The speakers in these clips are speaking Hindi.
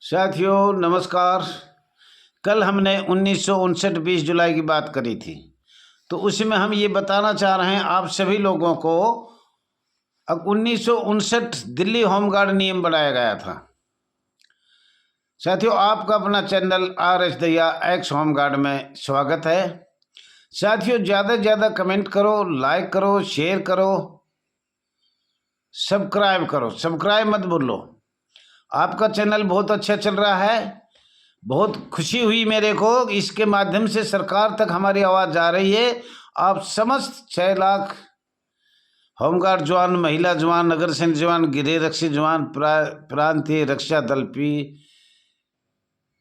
साथियों नमस्कार। कल हमने 1959 20 जुलाई की बात करी थी, तो उसमें हम ये बताना चाह रहे हैं आप सभी लोगों को। अब 1959 दिल्ली होमगार्ड नियम बनाया गया था। साथियों, आपका अपना channel RS Dahiya x home guard में स्वागत है। साथियों, ज़्यादा से ज़्यादा कमेंट करो, लाइक करो, शेयर करो, सब्सक्राइब करो। सब्सक्राइब मत भूलो। आपका चैनल बहुत अच्छा चल रहा है। बहुत खुशी हुई मेरे को, इसके माध्यम से सरकार तक हमारी आवाज़ जा रही है। आप समस्त 6 लाख होमगार्ड जवान, महिला जवान, नगर सैनिक जवान, गृह रक्षी जवान, प्रांतीय रक्षा दल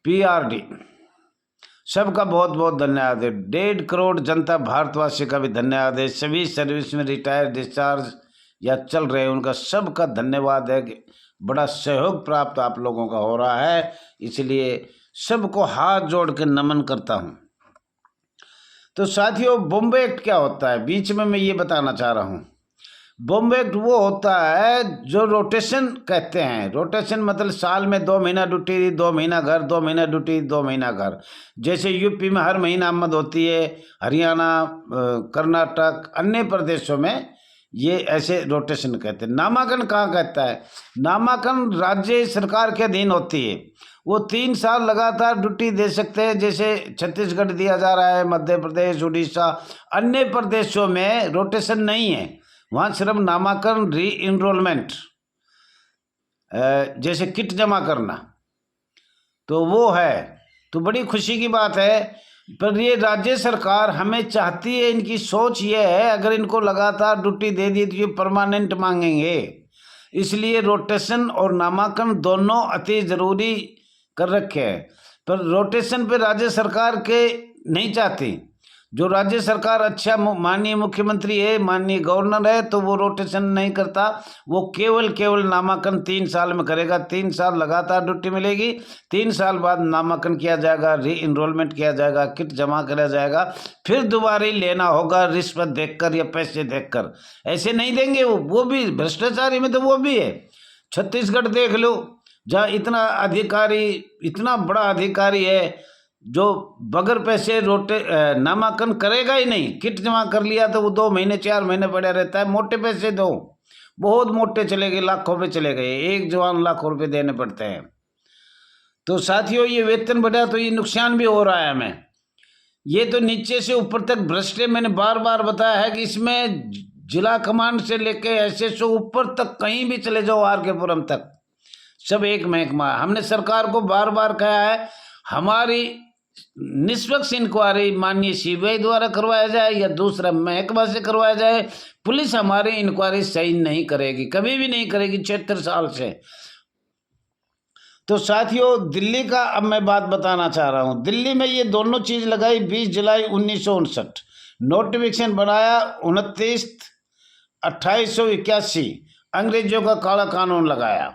PRD सबका बहुत बहुत धन्यवाद है। 1.5 करोड़ जनता भारतवासी का भी धन्यवाद है। सभी सर्विस में रिटायर, डिस्चार्ज या चल रहे हैं, उनका सबका धन्यवाद है कि बड़ा सहयोग प्राप्त आप लोगों का हो रहा है। इसलिए सबको हाथ जोड़ के नमन करता हूं। तो साथियों, बॉम्बे एक्ट क्या होता है, बीच में मैं ये बताना चाह रहा हूं। बॉम्बे एक्ट वो होता है जो रोटेशन कहते हैं। रोटेशन मतलब साल में 2 महीना ड्यूटी, 2 महीना घर, 2 महीना ड्यूटी, 2 महीना घर। जैसे यूपी में हर महीना आमद होती है, हरियाणा, कर्नाटक, अन्य प्रदेशों में ये ऐसे रोटेशन कहते हैं। नामांकन कहाँ कहता है? नामांकन राज्य सरकार के अधीन होती है। वो 3 साल लगातार ड्यूटी दे सकते हैं। जैसे छत्तीसगढ़ दिया जा रहा है, मध्य प्रदेश, उड़ीसा, अन्य प्रदेशों में रोटेशन नहीं है। वहाँ सिर्फ नामांकन, री इनरोलमेंट, जैसे किट जमा करना, तो वो है। तो बड़ी खुशी की बात है। पर ये राज्य सरकार हमें चाहती है, इनकी सोच ये है अगर इनको लगातार ड्यूटी दे दी तो ये परमानेंट मांगेंगे। इसलिए रोटेशन और नामांकन दोनों अति जरूरी कर रखे हैं। पर रोटेशन पे राज्य सरकार के नहीं चाहती। जो राज्य सरकार अच्छा माननीय मुख्यमंत्री है, माननीय गवर्नर है, तो वो रोटेशन नहीं करता। वो केवल नामांकन 3 साल में करेगा। 3 साल लगातार ड्यूटी मिलेगी, 3 साल बाद नामांकन किया जाएगा, री इनरोलमेंट किया जाएगा, किट जमा किया जाएगा, फिर दोबारा लेना होगा रिश्वत देखकर या पैसे देखकर। ऐसे नहीं देंगे वो भी भ्रष्टाचारी में तो वो भी है। छत्तीसगढ़ देख लो, जहाँ इतना अधिकारी, इतना बड़ा अधिकारी है जो बगैर पैसे नामांकन करेगा ही नहीं। किट जमा कर लिया तो वो 2 महीने 4 महीने पड़ा रहता है। मोटे पैसे दो, बहुत मोटे चले गए, लाखों पे चले गए। एक जवान लाखों रुपए देने पड़ते हैं। तो साथियों, ये वेतन बढ़ा तो ये नुकसान भी हो रहा है हमें। ये तो नीचे से ऊपर तक भ्रष्ट है। मैंने बार बार बताया है कि इसमें जिला कमांड से लेके SSO ऊपर तक कहीं भी चले जाओ, RK पुरम तक, सब एक महकमा। हमने सरकार को बार बार कहा है हमारी निष्पक्ष इंक्वायरी माननीय CBI द्वारा करवाया जाए या दूसरा महकमा से करवाया जाए। पुलिस हमारी इंक्वायरी सही नहीं करेगी, कभी भी नहीं करेगी 76 साल से। तो साथियों, दिल्ली का अब मैं बात बताना चाह रहा हूं। दिल्ली में ये दोनों चीज लगाई 20 जुलाई 1959। नोटिफिकेशन बनाया 29/2881। अंग्रेजों का काला कानून लगाया।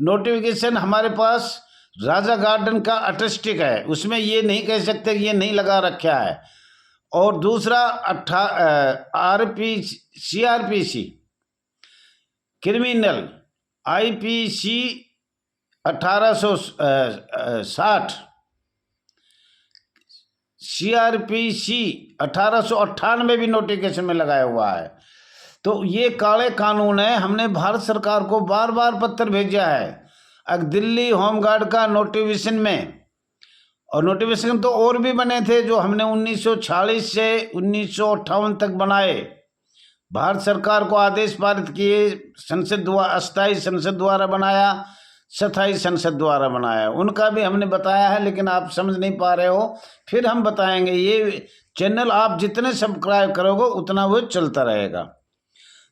नोटिफिकेशन हमारे पास राजा गार्डन का अटेस्टिक है, उसमें ये नहीं कह सकते कि ये नहीं लगा रखा है। और दूसरा CRPC क्रिमिनल IPC 1860, CRPC 1898 भी नोटिफिकेशन में लगाया हुआ है। तो ये काले कानून है। हमने भारत सरकार को बार बार पत्र भेजा है। अब दिल्ली होमगार्ड का नोटिफिकेशन में, और नोटिफिकेशन तो और भी बने थे जो हमने 1946 से 1958 तक बनाए। भारत सरकार को आदेश पारित किए, संसद द्वारा, अस्थायी संसद द्वारा बनाया, स्थायी संसद द्वारा बनाया, उनका भी हमने बताया है। लेकिन आप समझ नहीं पा रहे हो, फिर हम बताएंगे। ये चैनल आप जितने सब्सक्राइब करोगे उतना वो चलता रहेगा।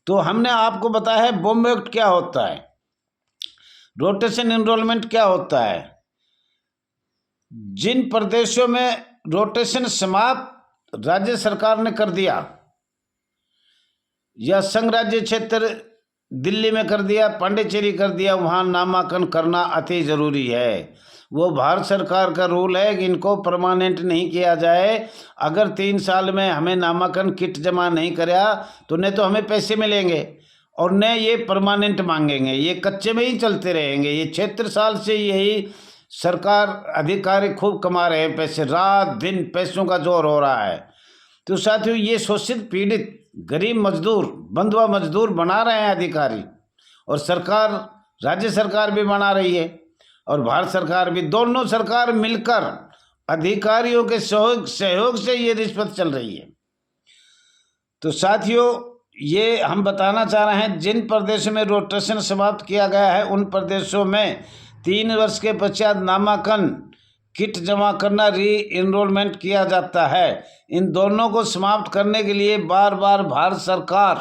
तो हमने आपको बताया है बॉम्बे एक्ट क्या होता है, रोटेशन इनरोलमेंट क्या होता है। जिन प्रदेशों में रोटेशन समाप्त राज्य सरकार ने कर दिया या संघ राज्य क्षेत्र दिल्ली में कर दिया, पांडिचेरी कर दिया, वहाँ नामांकन करना अति जरूरी है। वो भारत सरकार का रूल है कि इनको परमानेंट नहीं किया जाए। अगर 3 साल में हमें नामांकन किट जमा नहीं कराया तो न तो हमें पैसे मिलेंगे और न ये परमानेंट मांगेंगे। ये कच्चे में ही चलते रहेंगे। ये 76 साल से यही सरकार अधिकारी खूब कमा रहे हैं पैसे, रात दिन पैसों का जोर हो रहा है। तो साथियों, ये शोषित पीड़ित गरीब मजदूर, बंधुआ मजदूर बना रहे हैं अधिकारी, और सरकार, राज्य सरकार भी बना रही है और भारत सरकार भी, दोनों सरकार मिलकर अधिकारियों के सहयोग से ये रिश्वत चल रही है। तो साथियों, ये हम बताना चाह रहे हैं, जिन प्रदेशों में रोटेशन समाप्त किया गया है उन प्रदेशों में 3 वर्ष के पश्चात नामांकन किट जमा करना, री एनरोलमेंट किया जाता है। इन दोनों को समाप्त करने के लिए बार बार भारत सरकार,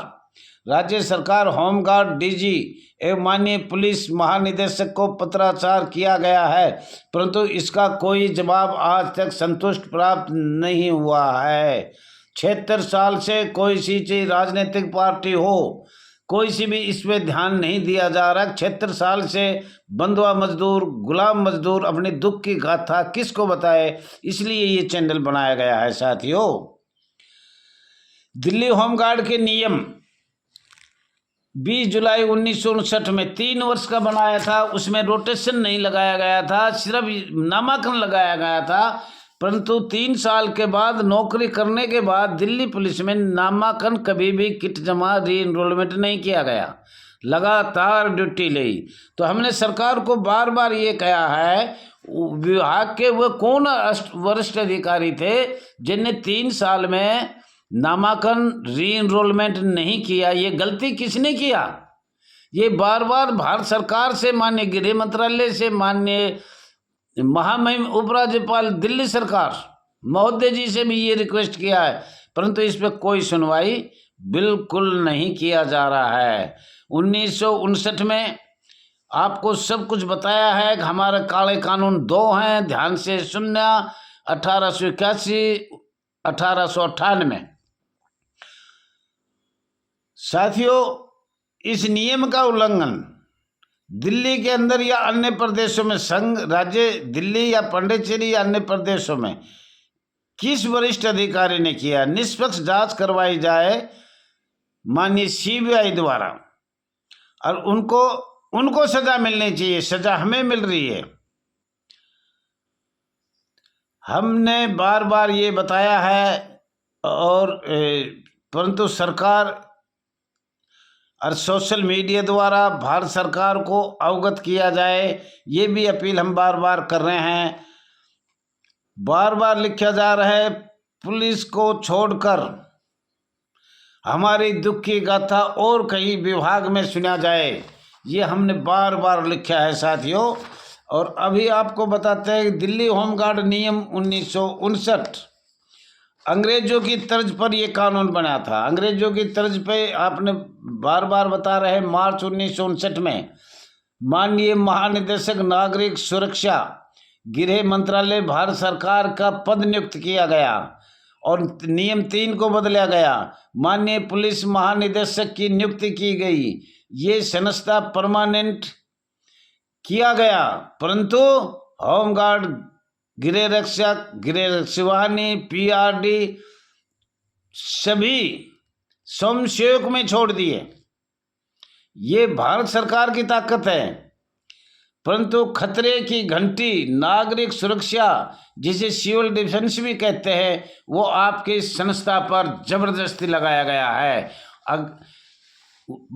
राज्य सरकार, होमगार्ड डीजी एवं माननीय पुलिस महानिदेशक को पत्राचार किया गया है, परंतु इसका कोई जवाब आज तक संतुष्ट प्राप्त नहीं हुआ है। 76 साल से कोई सी चीज राजनीतिक पार्टी हो, कोई सी भी इसमें ध्यान नहीं दिया जा रहा। 76 साल से बंधुआ मजदूर, गुलाम मजदूर अपने दुख की गाथा किसको बताए, इसलिए ये चैनल बनाया गया है। साथियों, दिल्ली होमगार्ड के नियम 20 जुलाई 1959 में 3 वर्ष का बनाया था, उसमें रोटेशन नहीं लगाया गया था, सिर्फ नामांकन लगाया गया था। परंतु 3 साल के बाद नौकरी करने के बाद दिल्ली पुलिस में नामांकन कभी भी किट जमा, री एनरोलमेंट नहीं किया गया, लगातार ड्यूटी ली। तो हमने सरकार को बार बार ये कहा है, विभाग के वो कौन वरिष्ठ अधिकारी थे जिनने 3 साल में नामांकन, री एनरोलमेंट नहीं किया? ये गलती किसने किया? ये बार बार भारत सरकार से, माननीय गृह मंत्रालय से, माननीय महामहिम उपराज्यपाल दिल्ली सरकार महोदय जी से भी ये रिक्वेस्ट किया है, परंतु इस पर कोई सुनवाई बिल्कुल नहीं किया जा रहा है। 1959 में आपको सब कुछ बताया है कि हमारे काले कानून 2 हैं, ध्यान से सुनना। 1881, 1898। साथियों, इस नियम का उल्लंघन दिल्ली के अंदर या अन्य प्रदेशों में, संघ राज्य दिल्ली या पांडिचेरी या अन्य प्रदेशों में किस वरिष्ठ अधिकारी ने किया? निष्पक्ष जांच करवाई जाए माननीय सीबीआई द्वारा, और उनको सजा मिलनी चाहिए। सजा हमें मिल रही है। हमने बार बार ये बताया है, और परंतु सरकार और सोशल मीडिया द्वारा भारत सरकार को अवगत किया जाए, ये भी अपील हम बार बार कर रहे हैं। बार बार लिखा जा रहा है, पुलिस को छोड़कर हमारी दुख की गाथा और कहीं विभाग में सुना जाए, ये हमने बार बार लिखा है साथियों। और अभी आपको बताते हैं, दिल्ली होमगार्ड नियम 1959 अंग्रेजों की तर्ज पर यह कानून बना था। अंग्रेजों की तर्ज पे आपने बार बार बता रहे, मार्च 1959 में माननीय महानिदेशक नागरिक सुरक्षा, गृह मंत्रालय, भारत सरकार का पद नियुक्त किया गया और नियम 3 को बदला गया। माननीय पुलिस महानिदेशक की नियुक्ति की गई, ये संस्था परमानेंट किया गया, परंतु होमगार्ड, गृह रक्षक, गृह रक्षवाहिनी, पीआरडी सभी स्वयंसेवक में छोड़ दिए। ये भारत सरकार की ताकत है, परंतु खतरे की घंटी, नागरिक सुरक्षा, जिसे सिविल डिफेंस भी कहते हैं, वो आपकी संस्था पर जबरदस्ती लगाया गया है।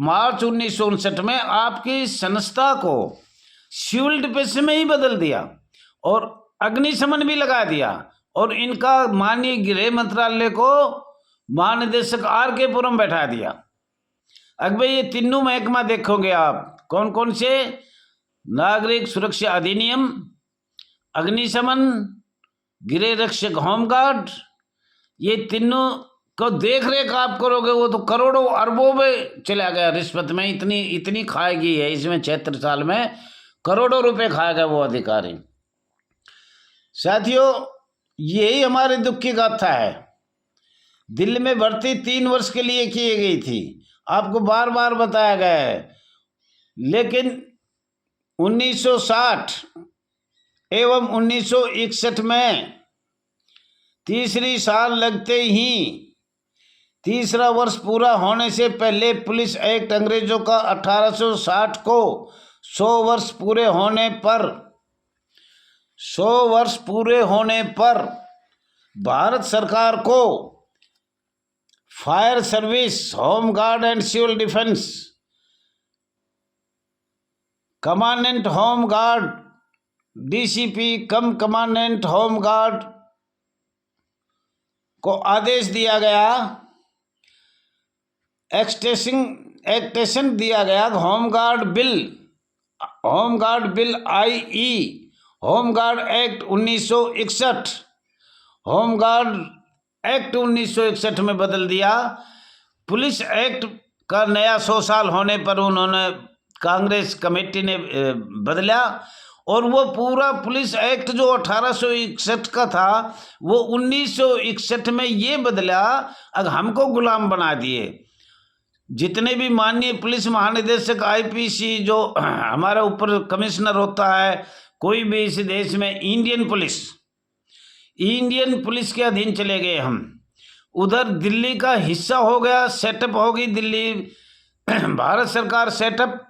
मार्च 1959 में आपकी संस्था को सिविल डिफेंस में ही बदल दिया और अग्निशमन भी लगा दिया, और इनका माननीय गृह मंत्रालय को महानिदेशक आर.के. पुरम बैठा दिया। अब भाई ये तीनों महकमा देखोगे आप, कौन कौन से? नागरिक सुरक्षा अधिनियम, अग्निशमन, गृह रक्षक, होमगार्ड, ये तीनों को देख रेख आप करोगे, वो तो करोड़ों अरबों में चला गया रिश्वत में। इतनी खाएगी है इसमें, 76 साल में करोड़ों रुपए खाएगा वो अधिकारी। साथियों, यही हमारे दुख की गाथा है। दिल्ली में भर्ती 3 वर्ष के लिए की गई थी, आपको बार बार बताया गया है, लेकिन 1960 एवं 1961 में तीसरी साल लगते ही, तीसरा वर्ष पूरा होने से पहले पुलिस एक्ट अंग्रेजों का 1860 को 100 वर्ष पूरे होने पर 100 वर्ष पूरे होने पर भारत सरकार को fire service, home guard and civil defence, commandant home guard, DCP cum commandant home guard को आदेश दिया गया, एक्सटेंशन दिया गया। होम गार्ड बिल आई home guard act 1961, home guard act 1961 में बदल दिया। पुलिस एक्ट का नया 100 साल होने पर उन्होंने कांग्रेस कमेटी ने बदला, और वो पूरा पुलिस एक्ट जो 1861 का था वो 1961 में ये बदला। अब हमको गुलाम बना दिए। जितने भी माननीय पुलिस महानिदेशक आईपीसी जो हमारा ऊपर कमिश्नर होता है कोई भी इस देश में, इंडियन पुलिस के अधीन चले गए हम। उधर दिल्ली का हिस्सा हो गया, सेटअप होगी दिल्ली। भारत सरकार सेटअप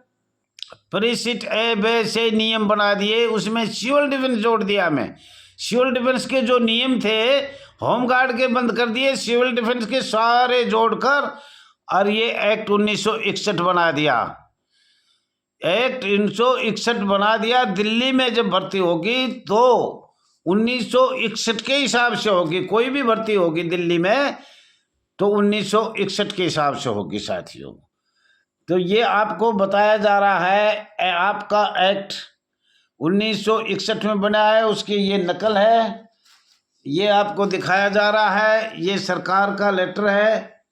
परिशिष्ट ए बे से नियम बना दिए, उसमें सिविल डिफेंस जोड़ दिया। मैं सिविल डिफेंस के जो नियम थे होमगार्ड के बंद कर दिए, सिविल डिफेंस के सारे जोड़कर, और ये एक्ट 1961 बना दिया। एक्ट 1961 बना दिया। दिल्ली में जब भर्ती होगी तो 1961 के हिसाब से होगी। कोई भी भर्ती होगी दिल्ली में तो 1961 के हिसाब से होगी साथियों। तो ये आपको बताया जा रहा है, आपका एक्ट 1961 में बना है, उसकी ये नकल है, ये आपको दिखाया जा रहा है। ये सरकार का लेटर है,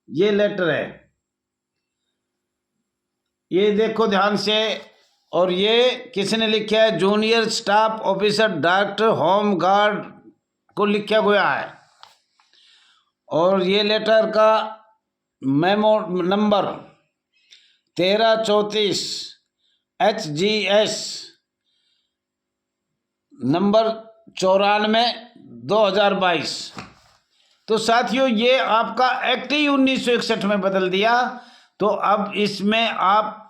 ये लेटर है, ये देखो ध्यान से। और ये किसने लिखा है? Junior staff officer director home guard को लिखा गया है। और ये लेटर का मेमो नंबर 1334 HGS नंबर 94/2022। तो साथियों ये आपका एक्ट ही 1961 में बदल दिया। तो अब इसमें आप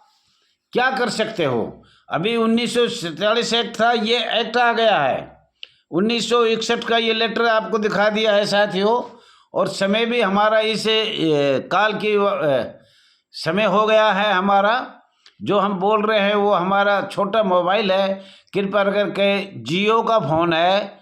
क्या कर सकते हो? अभी 1947 एक्ट था, ये एक्ट आ गया है 1961 का। ये लेटर आपको दिखा दिया है साथियों। और समय भी हमारा इस काल की समय हो गया है हमारा। जो हम बोल रहे हैं वो हमारा छोटा मोबाइल है, कृपया करके जियो का फ़ोन है,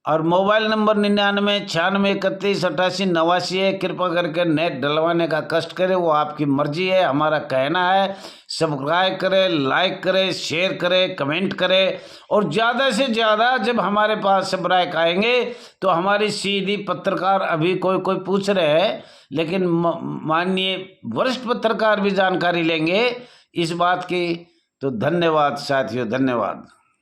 और मोबाइल नंबर 9996318889 है। कृपया करके नेट डलवाने का कष्ट करें, वो आपकी मर्जी है। हमारा कहना है सब्सक्राइब करें, लाइक करें, शेयर करें, कमेंट करें। और ज़्यादा से ज़्यादा जब हमारे पास सब्सक्राइब आएंगे तो हमारी सीधी पत्रकार, अभी कोई पूछ रहे हैं, लेकिन माननीय वरिष्ठ पत्रकार भी जानकारी लेंगे इस बात की। तो धन्यवाद साथियों, धन्यवाद।